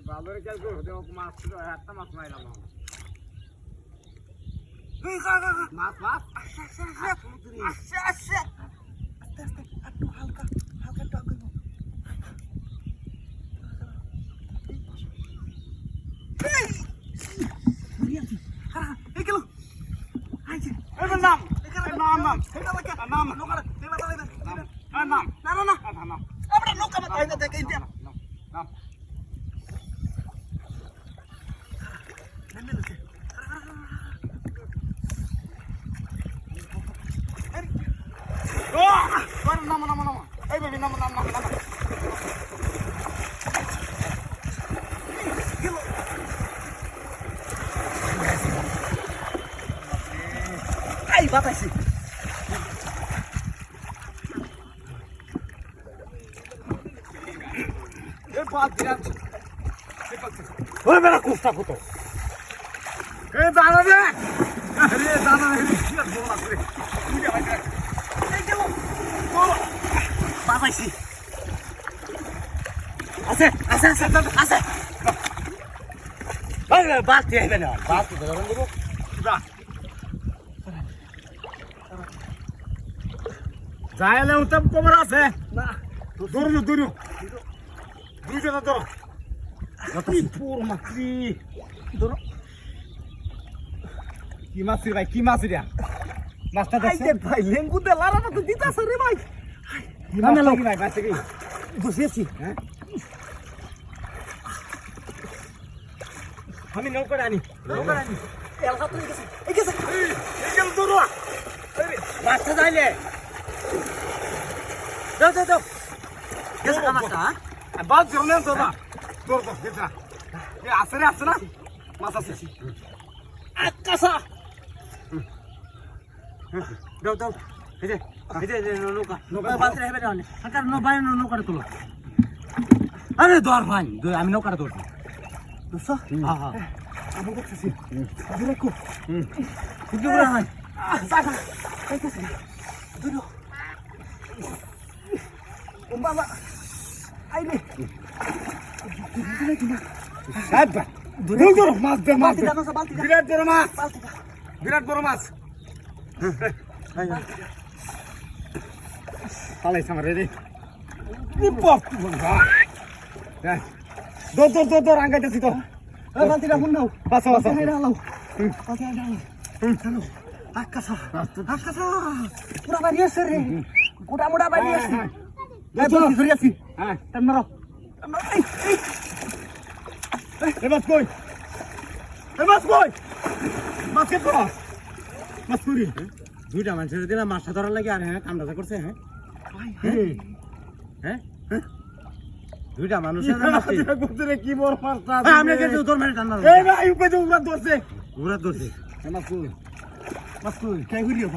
ভালোই কাজ করো মাছ ছিল একটা মাছ মাইলাম মাছ মাছ আস্তে আস্তে একটু হালকা হালকা টক করবো বাতাইছি ওই মেরা কুস্তা ফুটো এ দাঁড়া রে আরে দাঁড়া রে কি আর বল আছে তুই ভাই এই গেল বাতাইছি আছে আছে আছে আছে ওই বাতি আইবে না বাতি ধরন দেব কিবা যাইলে উত্তম কবর আছে না দূর দূর দুইজন ধরো পুর মাছি ধরো কি মাছ ভাই কি মাছ রে মাছটা দেখছেন ভাই লেঙ্গু দে লারাটা তো দিতাছে রে ভাই আমি লোক ভাই বাসে কি বসেছি হ্যাঁ আমি নৌকা আনি এলকা তো গেছে এই গেছে এই গেল ধরো মাছটা যাইলে দাও দাও দাও গেছে মাছটা হ্যাঁ বাদ জমনে তো না তোর তো গেছে এ আসরে আসছে না মাছ আছে আকাশা দাও দাও এই যে নৌকা নৌকা বালতি হেবে না সরকার নৌকা নৌকাটা তোলো আরে দর ভাই আমি নৌকাটা ধরছি বুঝছো হ্যাঁ হ্যাঁ আমি দেখতেছি দূরে কো কিন্তু বড় ভাই সাকা কইতেছি দূরে বাবা আইলে সাবা দূরে দূরে মাছ দে মাছ বিরাট বড় মাছ বিরাট বড় মাছ পালাই সামরে রে বিপদ বন্ধা দৌড় দৌড় দৌড় দৌড় আঙ্গাইতেছি তো বালতিটা ফোন নাও বাসা বাসা হেডা লাও বালতি হেডা লাও আকাশা আকাশা পুরা বাড়ি আছে রে গোটা মোটা বাড়ি আছে এই তো ফিরে আছি হ্যাঁ টান মারো এই মাছ কই মাছ কে তো মাছ করি দুইটা মানুষের দিলা মাছটা ধরার লাগে আর হ্যাঁ কামটা করছে হ্যাঁ হ্যাঁ দুইটা মানুষের করতে কি বড় মাছটা আমি কে তোর মেরে টান মারো এই ভাই উপরে উড়া ধরছে মাছ কই কে ঘুরিও